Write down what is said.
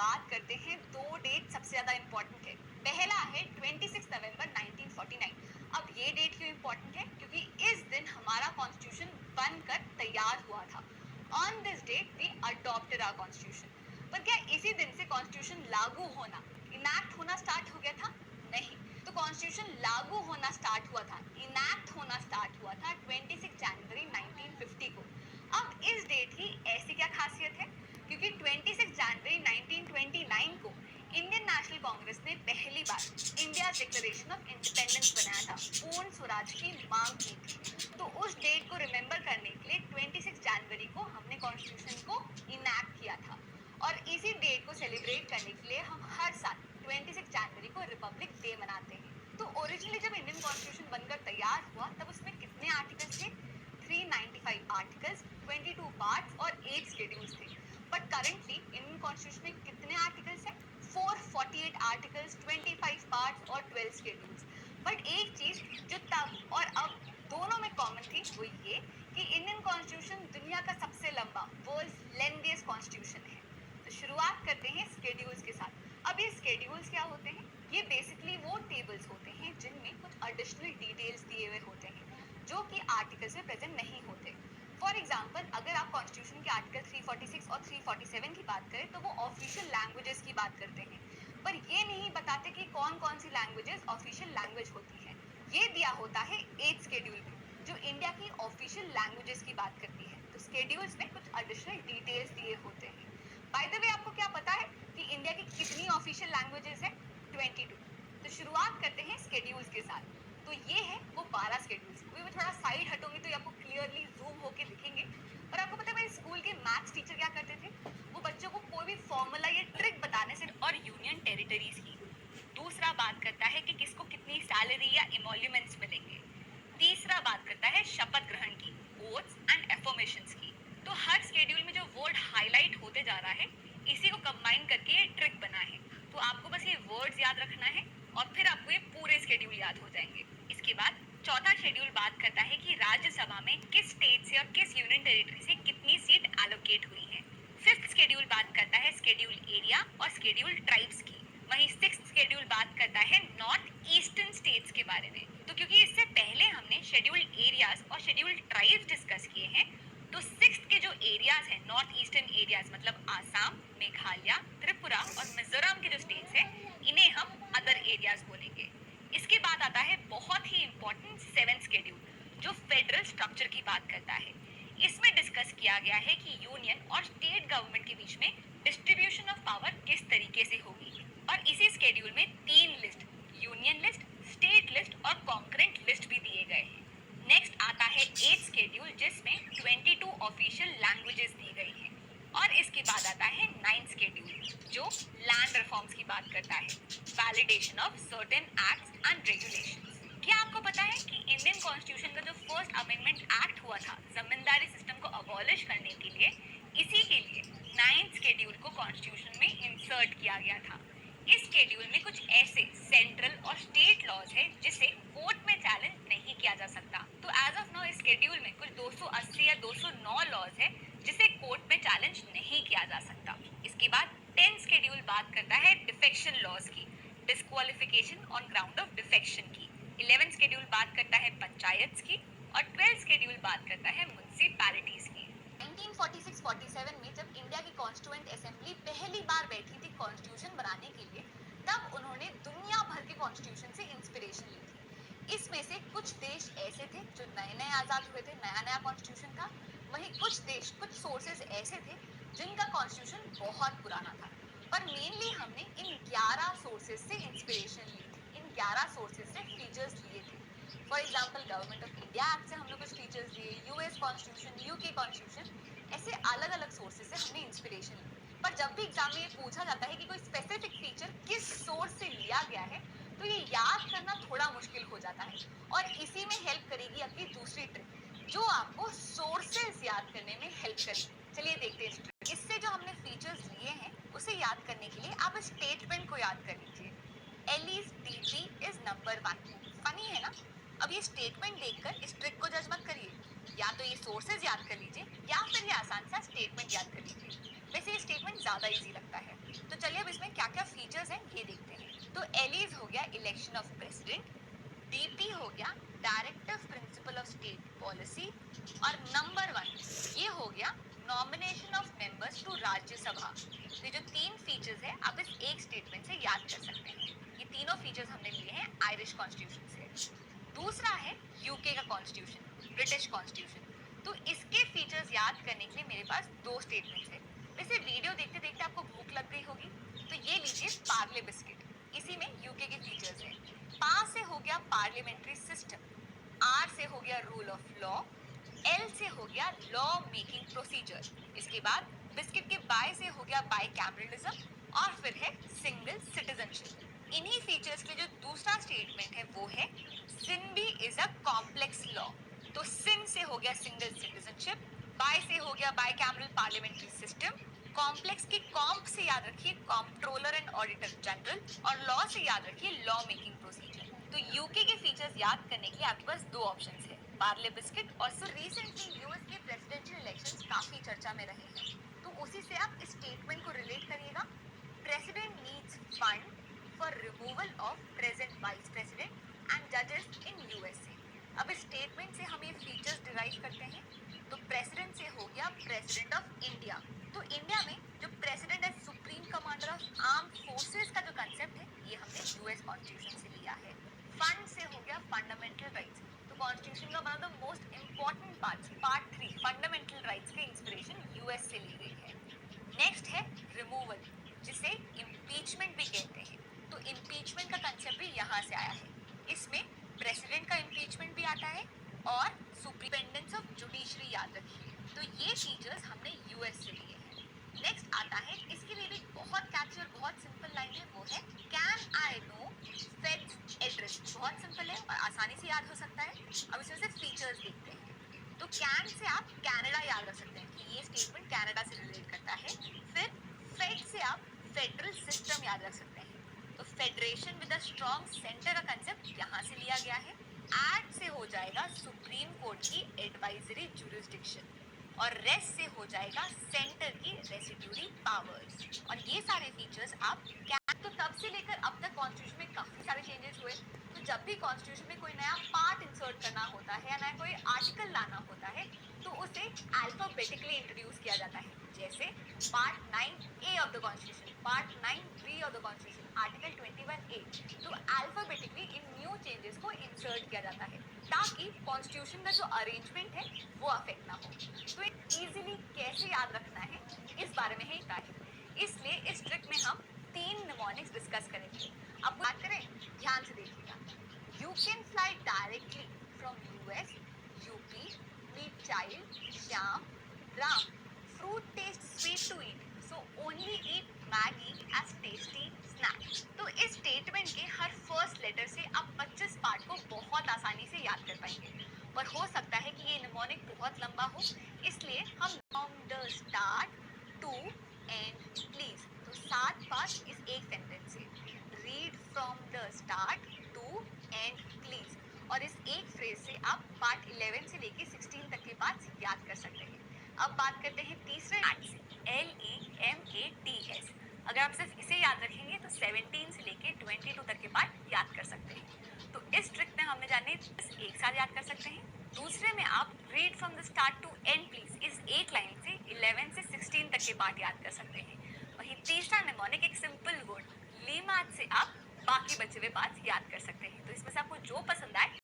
बात करते हैं दो डेट सबसे ज्यादा इम्पोर्टेंट है। पहला है 26 नवंबर 1949। अब ये डेट क्यों इम्पोर्टेंट है? क्योंकि इस दिन हमारा कॉन्स्टिट्यूशन बनकर तैयार हुआ था। On this date we adopted our constitution. पर क्या इसी दिन से कॉन्स्टिट्यूशन लागू होना, इनैक्ट होना स्टार्ट हो गया था? नहीं। तो कॉन्स्टिट्यूशन लागू होना स्टार्ट हुआ था, इनैक्ट होना स्टार्ट हुआ था 26 जनवरी 1950 को। अब इस डेट की ऐसी क्या खासियत है? क्योंकि 26 जनवरी 1929 को इंडियन नेशनल कांग्रेस ने पहली बार इंडिया डिक्लेरेशन ऑफ इंडिपेंडेंस बनाया था, पूर्ण स्वराज की मांग की थी। तो उस डेट को रिमेंबर करने के लिए 26 जनवरी को हमने कॉन्स्टिट्यूशन को इनैक्ट किया था। और इसी डेट को सेलिब्रेट करने के लिए हम हर साल 26 जनवरी को रिपब्लिक डे मनाते हैं। तो ओरिजिनली जब इंडियन कॉन्स्टिट्यूशन बनकर तैयार हुआ तब उसमें कितने आर्टिकल्स थे? 395 आर्टिकल्स, 22 पार्ट्स और 8 शेड्यूल्स थे। बट करंटली इंडियन कॉन्स्टिट्यूशन में कितने आर्टिकल्स हैं? 448 आर्टिकल्स, 25 पार्ट्स और 12 शेड्यूल्स। बट एक चीज जो तब और अब दोनों में कॉमन थी वो ये कि इंडियन कॉन्स्टिट्यूशन दुनिया का सबसे लंबा, वर्ल्ड्स लेंथीएस्ट कॉन्स्टिट्यूशन है। तो शुरुआत करते हैं स्केड्यूल्स के साथ। अब ये स्केड्यूल्स क्या होते हैं? ये बेसिकली वो टेबल्स होते हैं जिनमें कुछ एडिशनल डिटेल्स दिए हुए होते हैं जो कि आर्टिकल्स में प्रेजेंट नहीं होते। फॉर एग्जाम्पल, अगर आप कॉन्स्टिट्यूशन के आर्टिकल 346 और 347 की बात करें तो वो ऑफिशियल लैंग्वेजेस की बात करते हैं, पर ये नहीं बताते कि कौन कौन सी लैंग्वेजेस ऑफिशियल लैंग्वेज होती है। ये दिया होता है 8 शेड्यूल में जो इंडिया की ऑफिशियल लैंग्वेजेस की बात करती है। तो शेड्यूल्स में कुछ एडिशनल डिटेल्स दिए होते हैं। बाय द वे, आपको क्या पता है कि इंडिया की कितनी ऑफिशियल लैंग्वेजेस है? 22। तो शुरुआत करते हैं शेड्यूल्स के साथ। तो ये है वो 12 शेड्यूल्स। अभी मैं थोड़ा साइड हटूंगी तो आपको क्लियरली जूम होके दिखेंगे। और आपको पता है मेरे स्कूल के मैथ्स टीचर क्या करते थे? वो बच्चों को कोई भी फॉर्मूला या ट्रिक बताने से और यूनियन टेरिटरीज की। दूसरा बात करता है कि किसको कितनी सैलरी या इमोल्यूमेंट्स मिलेंगे। तीसरा बात करता है शपथ ग्रहण की, ओथ्स एंड एफर्मेशंस की। तो हर शेड्यूल में जो वर्ड हाईलाइट होते जा रहा है इसी को कंबाइन करके ये ट्रिक बना है। तो आपको बस ये वर्ड्स याद रखना है और फिर आपको ये पूरे शेड्यूल याद हो जाएंगे। इसके बाद चौथा शेड्यूल बात करता है कि राज्यसभा में किस स्टेट से और किस यूनियन टेरिटरी से कितनी सीट एलोकेट हुई है। फिफ्थ शेड्यूल बात करता है शेड्यूल एरिया और शेड्यूल ट्राइब्स की। वहीं सिक्स्थ शेड्यूल बात करता है नॉर्थ ईस्टर्न स्टेट्स के बारे में। तो क्योंकि इससे पहले हमने शेड्यूल एरियाज और शेड्यूल ट्राइब्स डिस्कस किए हैं, तो सिक्स्थ के जो एरियाज हैं, नॉर्थ ईस्टर्न एरियाज मतलब आसाम, मेघालय, त्रिपुरा और मिजोरम के जो स्टेट्स हैं, इन्हें हम अदर एरियाज बोलेंगे। इसके बाद आता है बहुत ही इंपॉर्टेंट 7th शेड्यूल जो फेडरल स्ट्रक्चर की बात करता है। इसमें डिस्कस किया गया है कि यूनियन और स्टेट गवर्नमेंट के बीच में डिस्ट्रीब्यूशन ऑफ पावर किस तरीके से होगी। और इसी शेड्यूल में 3 list, union list, state list और कॉन्करेंट लिस्ट भी दिए गए हैं। नेक्स्ट आता है 8th शेड्यूल जिसमें 22 ऑफिशियल लैंग्वेजेस दी गई हैं। और इसके बाद आता है 9th शेड्यूल जो लैंड रिफॉर्म्स की बात करता है, validation of certain acts and regulations. क्या आपको पता है कि इंडियन कॉन्स्टिट्यूशन का जो फर्स्ट अमेंडमेंट एक्ट हुआ था जमींदारी सिस्टम को अबॉलिश करने के लिए, इसी के लिए 9th शेड्यूल को कॉन्स्टिट्यूशन में इंसर्ट किया गया था। इस शेड्यूल में कुछ ऐसे सेंट्रल और स्टेट लॉज है जिसे कोर्ट में चैलेंज नहीं किया जा सकता। तो एज ऑफ नाउ इस शेड्यूल में कुछ 280 या 209 लॉज है जिसे कोर्ट में चैलेंज नहीं किया जा सकता। इसके बाद 10th शेड्यूल बात करता है डिफेक्शन लॉज की, disqualification on ground of defection की। 11th शेड्यूल बात करता है पंचायत की और 12th शेड्यूल बात करता है म्युनिसिपैलिटीज की। 1946-47 में जब इंडिया की कॉन्स्टिट्यूएंट असेंबली पहली बार बैठी थी कॉन्स्टिट्यूशन बनाने के लिए, तब उन्होंने दुनिया भर के कॉन्स्टिट्यूशन से इंस्पिरेशन ली थी। इसमें से कुछ देश ऐसे थे जो नए नए आजाद हुए थे, नया नया कॉन्स्टिट्यूशन था। वहीं कुछ देश, कुछ सोर्सेज ऐसे थे जिनका कॉन्स्टिट्यूशन बहुत पुराना था। पर मेनली हमने इन 11 सोर्सेज से इंस्पिरेशन ली थी, इन 11 सोर्सेज से फीचर्स लिए थे। For example, government of India act से हमने कुछ फीचर्स लिए, यूएस कॉन्स्टिट्यूशन, यूके कॉन्स्टिट्यूशन, ऐसे अलग अलग सोर्सेज से हमने इंस्पिरेशन ली। पर जब भी एग्जाम में ये पूछा जाता है कि कोई स्पेसिफिक फीचर किस सोर्स से लिया गया है, तो ये याद करना थोड़ा मुश्किल हो जाता है। और इसी में हेल्प करेगी आपकी दूसरी ट्रिक जो आपको सोर्सेज याद करने में हेल्प करेगी। चलिए देखते हैं इस ट्रिक। इससे जो हमने फीचर्स लिए हैं उसे याद करने के लिए आप इस स्टेटमेंट को याद कर लीजिए, Alice DP is number 1। Funny है ना? अब ये स्टेटमेंट देखकर इस ट्रिक को जज मत करिए, या तो ये सोर्सेज याद कर लीजिए या फिर ये आसान सा स्टेटमेंट याद कर लीजिए। वैसे ये स्टेटमेंट ज़्यादा इजी लगता है। तो चलिए अब इसमें क्या क्या फीचर्स हैं ये देखते हैं। तो एलीज हो गया इलेक्शन ऑफ प्रेसिडेंट, डीपी हो गया directive principle of state policy, और नंबर 1 ये हो गया nomination of members to Rajya Sabha. तो ये जो तीन फीचर्स है आप इस एक स्टेटमेंट से याद कर सकते हैं। ये तीनों फीचर्स हमने लिए हैं आयरिश कॉन्स्टिट्यूशन से। दूसरा है यूके का कॉन्स्टिट्यूशन, ब्रिटिश कॉन्स्टिट्यूशन। तो इसके फीचर्स याद करने के लिए मेरे पास दो स्टेटमेंट्स है। वैसे वीडियो देखते देखते आपको भूख लग गई होगी, तो ये लीजिए पार्ले बिस्किट, इसी में यूके के फीचर्स हैं। पा से हो गया पार्लियामेंट्री सिस्टम, आर से हो गया रूल ऑफ लॉ, एल से हो गया लॉ मेकिंग प्रोसीजर। इसके बाद बिस्किट के बाय से हो गया बाय कैमरलिज्म, और फिर है सिंगल सिटीजनशिप। इन्हीं फीचर्स के जो दूसरा स्टेटमेंट है वो है सिन इज अ कॉम्प्लेक्स लॉ। तो सिन से हो गया सिंगल सिटीजनशिप, बाय से हो गया bicameral parliamentary system, complex की कॉम्प से याद रखिए कॉम्प्ट्रोलर एंड ऑडिटर जनरल, और लॉ से याद रखिए लॉ मेकिंग प्रोसीजर। तो यूके के फीचर्स याद करने के लिए आपके पास दो ऑप्शंस है, पार्ले बिस्किट और सो रिसेंटली यूएस के प्रेसिडेंशियल इलेक्शंस काफी चर्चा में रहे हैं, तो उसी से आप इस स्टेटमेंट को रिलेट करिएगा। President needs fund for removal of present vice president and जजेस इन यूएसए। अब इस स्टेटमेंट से हम ये फीचर्स डिराइव करते हैं। तो प्रेसिडेंट से हो गया प्रेसिडेंट ऑफ इंडिया। तो इंडिया में जो प्रेसिडेंट है supreme commander of arm forces का जो कंसेप्ट है ये हमने यूएस कॉन्स्टिट्यूशन से लिया है। फंड से हो गया फंडामेंटल राइट्स। तो कॉन्स्टिट्यूशन का one of the most important part 3 fundamental rights के इंस्पिरेशन यूएस से ली गई है। नेक्स्ट है रिमूवल, जिसे इम्पीचमेंट भी कहते हैं। तो इम्पीचमेंट का कंसेप्ट भी यहाँ से आया है। इसमें प्रेसिडेंट का इम्पीचमेंट भी आता है और सुप्रीपेंडेंस ऑफ जुडिशरी याद रखिए। तो ये फीचर्स हमने यूएस से लिए हैं। नेक्स्ट आता है, इसके लिए भी बहुत कैची और बहुत सिंपल लाइन है, वो है can I know fades address. बहुत सिंपल है और आसानी से याद हो सकता है। अब इसमें से फीचर्स देखते हैं। तो कैन से आप कनाडा याद रख सकते हैं कि ये स्टेटमेंट कनाडा से रिलेट करता है। फिर फेड से आप फेडरल सिस्टम याद रख सकते हैं। तो federation with a strong centre का कंसेप्ट यहाँ से लिया गया है। एक्ट से हो जाएगा सुप्रीम कोर्ट की एडवाइजरी जुरिस्डिक्शन, और रेस्ट से हो जाएगा सेंटर की रेसिड्यूरी पावर्स। और ये सारे फीचर्स आप तो तब से लेकर अब तक कॉन्स्टिट्यूशन में काफी सारे चेंजेस हुए। तो जब भी कॉन्स्टिट्यूशन में कोई नया पार्ट इंसर्ट करना होता है या नया कोई आर्टिकल लाना होता है तो उसे अल्फाबेटिकली इंट्रोड्यूस किया जाता है। जैसे part 9A of the constitution, part 9B of the constitution, article 21A। तो अल्फाबेटिकली इन न्यू चेंजेस को इंसर्ट किया जाता है ताकि कॉन्स्टिट्यूशन का जो अरेंजमेंट है वो अफेक्ट ना हो। तो इजीली कैसे याद रखना है इस बारे में है इसलिए इस ट्रिक में हम 3 निमोनिक्स डिस्कस करेंगे। अब बात करें, ध्यान से देखिएगा। You can fly directly from US, UP, meet child, Shyam, Ram, fruit tastes sweet to eat, so only eat Maggie as tasty snack। तो इस स्टेटमेंट के हर फर्स्ट लेटर से आप 25 पार्ट को बहुत आसानी से याद कर पाएंगे, पर हो सकता है कि ये निमोनिक बहुत लंबा हो, इसलिए हम from the start to end please, तो 7 पार्ट इस एक सेंटेंस से, read from the start to end please, और इस एक फ्रेज से आप पार्ट 11 से लेके 16 तक के पार्ट्स याद कर सकते हैं। अब बात करते हैं तीसरे पार्ट से, LEMATS। अगर आप सिर्फ इसे याद रखेंगे तो 17 से लेके 22 तक के पार्ट याद कर सकते हैं। तो इस ट्रिक में हमने जाने एक साथ याद कर सकते हैं। दूसरे में आप read from the start to end please, इस एक लाइन से 11 से 16 तक के पार्ट याद कर सकते हैं। वहीं तीसरा निमोनिक एक सिंपल वर्ड लीमात से आप बाकी बचे हुए पार्ट्स याद कर सकते हैं। तो इसमें से आपको जो पसंद आए